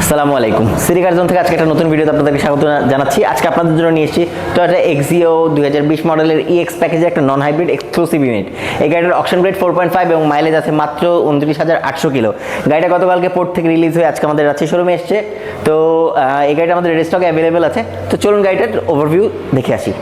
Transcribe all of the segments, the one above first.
আসসালামু আলাইকুম। সিটি কার জোন থেকে আজকে একটা নতুন ভিডিওতে আপনাদেরকে স্বাগত জানাচ্ছি। আজকে আপনাদের জন্য নিয়ে এসেছি টয়োটা এক্সিও 2020 মডেলের EX প্যাকেজের একটা নন হাইব্রিড এক্সক্লুসিভ ইউনিট। এই গাড়িটার অকশন গ্রেড 4.5 এবং মাইলেজ আছে মাত্র 29,800 কিলো। গাড়িটা গতকালকে পোর্ট থেকে রিলিজ হয়ে আজকে আমাদের রাঁচি শোরুমে এসছে। তো এই গাড়িটা আমাদের রেড স্টকে অ্যাভেলেবেল আছে। তো চলুন গাড়িটার ওভারভিউ দেখে আসি।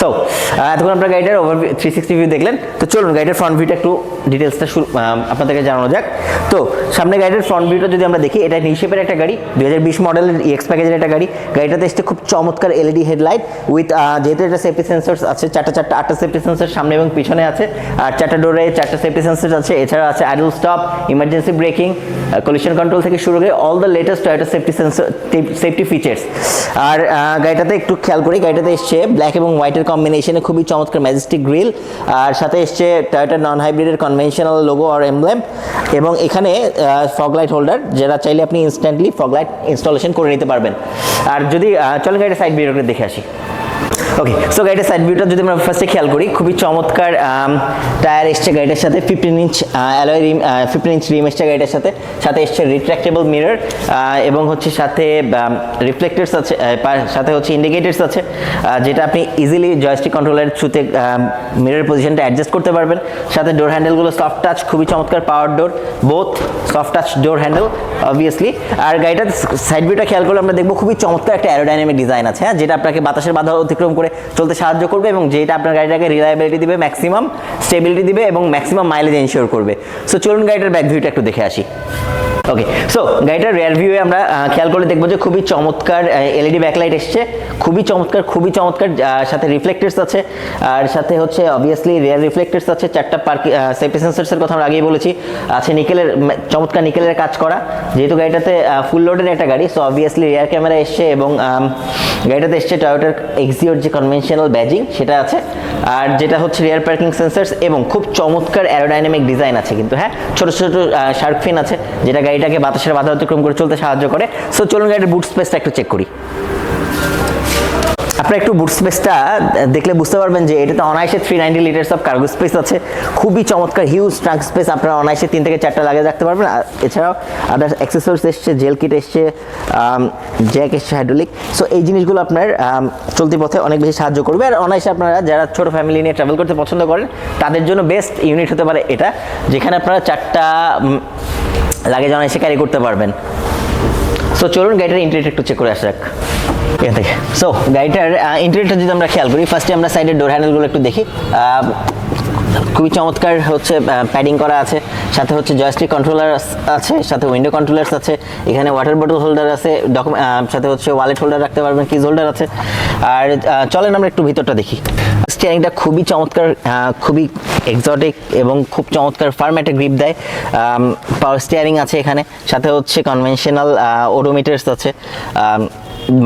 সো এতক্ষণ আপনার গাড়িটার ওভারভিউ 360 ভিউ দেখলেন। তো চলুন গাড়িটার ফ্রন্ট ভিউটা একটু ডিটেলসটা আপনাদেরকে জানানো যাক। তো সামনে গাড়িটার ফ্রন্ট ভিউটা যদি আমরা দেখি, এটা নিউ শেপের একটা গাড়ি, 2020 মডেলের EX প্যাকেজের একটা গাড়ি। গাড়িটাতে এসছে খুব চমৎকার এলইডি হেডলাইট উইথ যেহেতু এটা সেফটি সেন্সরস আছে, আটটা সেফটি সেন্সর সামনে এবং পিছনে আছে, আর 4টা ডোরে 4টা সেফটি সেন্সর আছে। এছাড়া আছে idle stop, emergency braking, collision control থেকে শুরু করে all the latest Toyota safety features. আর গাড়িটাতে একটু খেয়াল করি, গাড়িটাতে এসছে ব্ল্যাক এবং হোয়াইটের কম্বিনেশনে খুবই চমৎকার ম্যাজেস্টিক গ্রিল, আর সাথে এসছে টয়োটা নন হাইব্রিডের কনভেনশনাল লোগো আর এমব্লেম, এবং এখানে ফগ লাইট হোল্ডার, যেটা চাইলে আপনি ইনস্ট্যান্টলি ফগ লাইট ইনস্টলেশন করে নিতে পারবেন। আর যদি চলেন গাড়িটা সাইড ভিউটা দেখে আসি। ওকে, সো গাড়িটার সাইড ভিউটা যদি আমরা ফার্স্টে খেয়াল করি, খুবই চমৎকার টায়ার এসছে গাড়িটার সাথে, 15 ইঞ্চ অ্যালয় রিম, 15 ইঞ্চ রিম এসছে গাড়িটার সাথে। সাথে এসছে রিট্রাক্টেবল মিরর এবং হচ্ছে সাথে রিফ্লেক্টার্স আছে, সাথে হচ্ছে ইন্ডিকেটার্স আছে, যেটা আপনি ইজিলি জয়স্টিক কন্ট্রোলের থ্রুতে মিরর পজিশনটা অ্যাডজাস্ট করতে পারবেন। সাথে ডোর হ্যান্ডেলগুলো সফট টাচ, খুবই চমৎকার power door, both soft touch door handle obviously. আর গাড়িটার সাইড ভিউটা খেয়াল করলে আমরা দেখবো খুবই চমৎকার একটা অ্যারোডাইনামিক ডিজাইন আছে, হ্যাঁ, যেটা আপনাকে বাতাসের বাধা অতিক্রম করে চলতে সাহায্য করবে এবং যেটা আপনার গাড়িটাকে রিলায়েবিলিটি দিবে, ম্যাক্সিমাম স্টেবিলিটি দিবে এবং ম্যাক্সিমাম মাইলেজ এনশিওর করবে। সো চলুন গাড়িটার ব্যাক ভিউটা একটু দেখে আসি। ওকে, সো গাড়িটার রিয়ার ভিউয়ে আমরা খেয়াল করে দেখবো যে খুবই চমৎকার এলইডি ব্যাকলাইট এসছে, খুবই চমৎকার, সাথে রিফ্লেক্টার্স আছে, আর সাথে হচ্ছে অবভিয়াসলি রিয়ার রিফ্লেক্টার্স আছে, 4টা সেফটি সেন্সরসের কথা আমরা আগেই বলেছি, আছে নিকেলের, চমৎকার নিকেলের কাজ করা। যেহেতু গাড়িটাতে ফুল লোডের একটা গাড়ি, সো অবভিয়াসলি রিয়ার ক্যামেরা এসছে এবং গাড়িটাতে এসছে টয়োটার এক্সিওর যে কনভেনশনাল ব্যাজিং সেটা আছে, আর যেটা হচ্ছে রিয়ার পার্কিং সেন্সরস, এবং খুব চমৎকার অ্যারোডাইনামিক ডিজাইন আছে কিন্তু, হ্যাঁ, ছোট শার্ক ফিন আছে, যেটা গাড়িটাকে বাতাসের বাধা অতিক্রম করে চলতে সাহায্য করে। সো চলুন গাড়ির বুট স্পেসটা একটু চেক করি। আপনারা একটু বুট স্পেসটা দেখলে বুঝতে পারবেন যে এটাতে অনায়াসে 390 লিটার্স অফ কার্গো স্পেস আছে, খুবই চমৎকার হিউজ ট্রাঙ্ক স্পেস, আপনারা অনায়াসে 3 থেকে 4টা লাগেজ রাখতে পারবেন। এছাড়াও আদার্স অ্যাক্সেসরিজ এসছে, জেল কিট এসছে, জ্যাক এসছে, হাইড্রোলিক। সো এই জিনিসগুলো আপনার চলতি পথে অনেক বেশি সাহায্য করবে। আর অনায়াসে আপনারা যারা ছোট ফ্যামিলি নিয়ে ট্রাভেল করতে পছন্দ করেন তাদের জন্য বেস্ট ইউনিট হতে পারে এটা, যেখানে আপনারা 4টা লাগেজ অনায়াসে ক্যারি করতে পারবেন। সো চলুন গাড়িটার ইন্টেরিয়র একটু চেক করে আসা যাক এখান থেকে। সো গাড়িটার ইন্টেরিয়রটা যদি আমরা খেয়াল করি, ফার্স্টে আমরা সাইডের ডোর হ্যান্ডেলগুলো একটু দেখি। খুবই চমৎকার হচ্ছে প্যাডিং করা আছে, সাথে হচ্ছে জয়স্টিক কন্ট্রোলার আছে, সাথে উইন্ডো কন্ট্রোলার্স আছে, এখানে ওয়াটার বটল হোল্ডার আছে, সাথে হচ্ছে ওয়ালেট হোল্ডার রাখতে পারবেন, কিজ হোল্ডার আছে। আর চলেন আমরা একটু ভিতরটা দেখি। স্টিয়ারিংটা খুবই চমৎকার, খুবই এক্সোটিক এবং খুব চমৎকার ফার্ম একটা গ্রিপ দেয়। পাওয়ার স্টিয়ারিং আছে এখানে, সাথে হচ্ছে কনভেনশনাল ওডোমিটার্স আছে,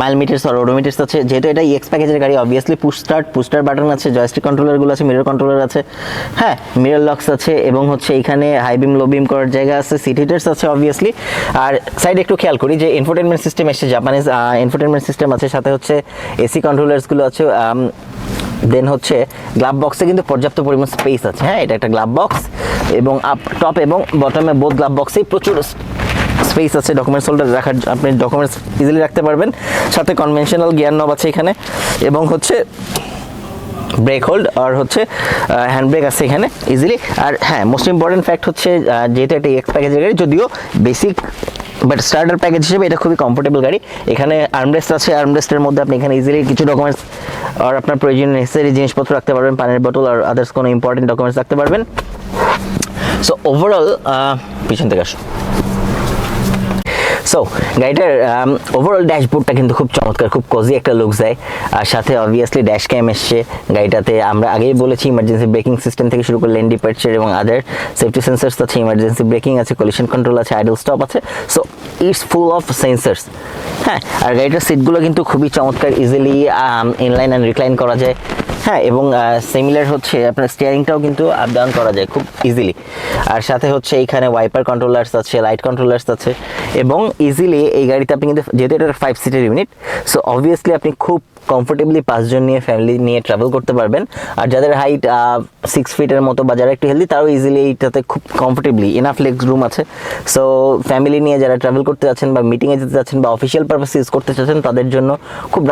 মাইল মিটার্স আর ওডোমিটার্স আছে। যেহেতু এটা EX প্যাকেজের গাড়ি, অবভিয়াসলি পুশ স্টার্ট বাটন আছে, জয়স্টিক কন্ট্রোলারগুলো আছে, মিরর কন্ট্রোলার আছে, হ্যাঁ, মিরর লকস আছে, এবং হচ্ছে এখানে হাই বিম লো বিম করার জায়গা আছে, সিট হিটার্স আছে অবভিয়াসলি। আর সাইডে একটু খেয়াল করি যে ইনফোটেনমেন্ট সিস্টেম এসছে, জাপানিজ ইনফোটেনমেন্ট সিস্টেম আছে, সাথে হচ্ছে এসি কন্ট্রোলার্সগুলো আছে। দেন হচ্ছে গ্লাভ বক্সে কিন্তু পর্যাপ্ত পরিমাণ স্পেস আছে, হ্যাঁ, এটা একটা গ্লাভ বক্স, এবং টপ এবং বটমে বোথ গ্লাভ বক্সেই প্রচুর স্পেস আছে, ডকুমেন্টস হোল্ডার রাখার, আপনি ডকুমেন্টস ইজিলি রাখতে পারবেন। সাথে কনভেনশনাল গিয়ার নব আছে এখানে, এবং হচ্ছে ব্রেক হোল্ড আর হচ্ছে হ্যান্ড ব্রেক আছে এখানে ইজিলি। আর হ্যাঁ, মোস্ট ইম্পর্টেন্ট ফ্যাক্ট হচ্ছে যেহেতু একটা EX প্যাকেজের গাড়ি, যদিও বেসিক বাট স্টার্টার প্যাকেজ হিসেবে এটা খুবই কমফোর্টেবল গাড়ি। এখানে আর্মরেস্ট আছে, আর্মরেস্টের মধ্যে আপনি এখানে ইজিলি কিছু ডকুমেন্টস আর আপনার প্রয়োজনীয় নেসেসারি জিনিসপত্র রাখতে পারবেন, পানির বোতল আর আদার্স কোনো ইম্পর্টেন্ট ডকুমেন্টস রাখতে পারবেন। সো ওভারঅল পিছন থেকে আসো। সো গাড়িটার ওভারঅল ড্যাশবোর্ডটা কিন্তু খুব চমৎকার, খুব কজি একটা লুক যায়। আর সাথে অবভিয়াসলি ড্যাশ ক্যাম এসছে গাড়িটাতে। আমরা আগেই বলেছি ইমার্জেন্সি ব্রেকিং সিস্টেম থেকে শুরু করে লেন ডিপার্চার এবং আদার সেফটি সেন্সার্স আছে, ইমার্জেন্সি ব্রেকিং আছে, কলিশন কন্ট্রোল আছে, আইডল স্টপ আছে। So it's full of sensors. হ্যাঁ, আর গাড়িটার সিটগুলো কিন্তু খুবই চমৎকার, ইজিলি ইনলাইন অ্যান্ড রিক্লাইন করা যায়। হ্যাঁ, এবং সিমিলার হচ্ছে আপনার স্টিয়ারিংটাও কিন্তু আপ ডাউন করা যায় খুব ইজিলি। আর সাথে হচ্ছে এইখানে ওয়াইপার কন্ট্রোলার্স আছে, লাইট কন্ট্রোলার্স আছে, এবং ইজিলি এই গাড়িতে আপনি কিন্তু, যেহেতু এটা 5 সিটের ইউনিট, সো অবভিয়াসলি আপনি খুব কমফোর্টেবলি 5 জন নিয়ে ফ্যামিলি নিয়ে ট্রাভেল করতে পারবেন। আর যাদের হাইট 6 ফিটের মতো বা যারা একটু হেলদি, তারাও ইজিলি এইটাতে খুব কমফোর্টেবলি এনাফ লেগস রুম আছে। সো ফ্যামিলি নিয়ে যারা ট্রাভেল করতে যাচ্ছেন বা মিটিংয়ে যেতে যাচ্ছেন বা অফিসিয়াল পারপাস ইউজ করতে চাচ্ছেন, তাদের জন্য খুব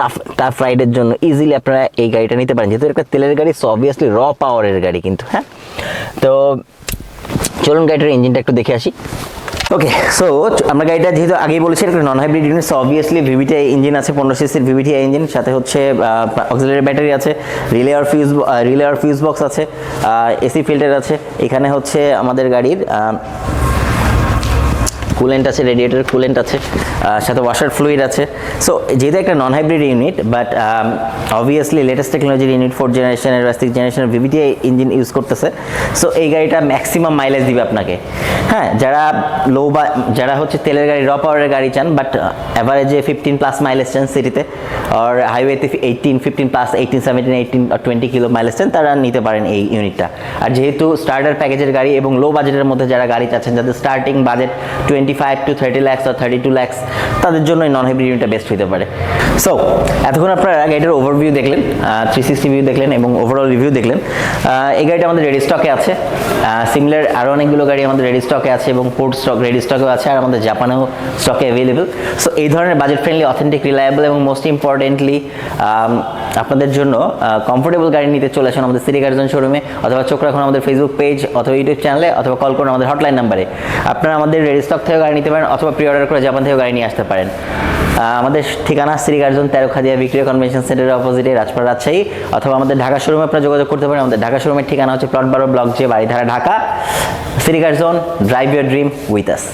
টাফ রাইডের জন্য ইজিলি আপনারা এই গাড়িটা নিতে পারেন। যেহেতু একটা তেলের গাড়ি, সো অবভিয়াসলি র পাওয়ারের গাড়ি কিন্তু। হ্যাঁ, তো চলুন গাড়িটার ইঞ্জিনটা একটু দেখে আসি। ওকে, সো আমরা গাড়িটা যেহেতু আগেই বলেছি একটা non hybrid unit, so obviously VVT engine আছে, 15 সিসির ভিভিটি ইঞ্জিন, সাথে হচ্ছে অক্সিলারি ব্যাটারি আছে, রিলে আর ফিউজ বক্স আছে, এসি ফিল্টার আছে। এখানে হচ্ছে আমাদের গাড়ির কুলেন্ট আছে, রেডিয়েটর কুলেন্ট আছে, সাথে ওয়াশার ফ্লুইড আছে। সো যেহেতু একটা non hybrid unit, but obviously latest টেকনোলজির ইউনিট, 4th জেনারেশনের বা 6th জেনারেশনের ভিভিটি ইঞ্জিন ইউজ করতেছে। সো এই গাড়িটা ম্যাক্সিমাম মাইলেজ দিবে আপনাকে। হ্যাঁ, যারা হচ্ছে তেলের গাড়ি, র পাওয়ারের গাড়ি চান, বাট অ্যাভারেজে 15+ মাইলেজ চান সিটিতে, আর হাইওয়েতে 15+, 18, 17, 18 or 20 কিলো মাইলেজ চান, তারা নিতে পারেন এই ইউনিটটা। আর যেহেতু স্টার্টার প্যাকেজের গাড়ি এবং লো বাজেটের মধ্যে যারা গাড়ি চাচ্ছেন, যাদের starting budget 25 to 30 lakhs or 32 lakhs, তাদের জন্য এই নন হাইব্রিড ইউনিটটা বেস্ট হতে পারে। সো এতক্ষণ আপনারা গাড়িটার ওভারভিউ দেখলেন, 360 ভিউ দেখলেন এবং ওভারঅল রিভিউ দেখলেন। এই গাড়িটা আমাদের রেডি স্টকে আছে। সিমিলার আরও অনেকগুলো গাড়ি আমাদের রেডি স্টকে আছে এবং পোর্ট স্টক রেডি স্টকেও আছে, আর আমাদের জাপানেও স্টকে অ্যাভেলেবেল। সো এই ধরনের বাজেট ফ্রেন্ডলি, অথেন্টিক, রিলায়েবল এবং মোস্ট ইম্পর্টেন্টলি আপনাদের জন্য কমফোর্টেবল গাড়ি নিতে চলে আসুন আমাদের সিটি কার্জন শোরুমে, অথবা চোখ রাখুন আমাদের ফেসবুক পেজ অথবা ইউটিউব চ্যানেলে, অথবা কল করুন আমাদের হটলাইন নাম্বারে। আপনারা আমাদের রেডি স্টক থেকে গাড়ি নিতে পারেন, অথবা প্রি অর্ডার করে জাপান থেকে গাড়ি নিয়ে আসতে পারেন। আমাদের ঠিকানা সিটি কার্জন, 13 খাদিয়া বিক্রিয়া কনভেনশন সেন্টারের অপোজিটে, রাজপাড়া, রাজশাহী। অথবা আমাদের ঢাকা শোরুমে আপনারা যোগাযোগ করতে পারেন। আমাদের ঢাকা শোরুমের ঠিকানা হচ্ছে plot 12 block J, Baridhara, Dhaka. City Curzon, drive your dream with us.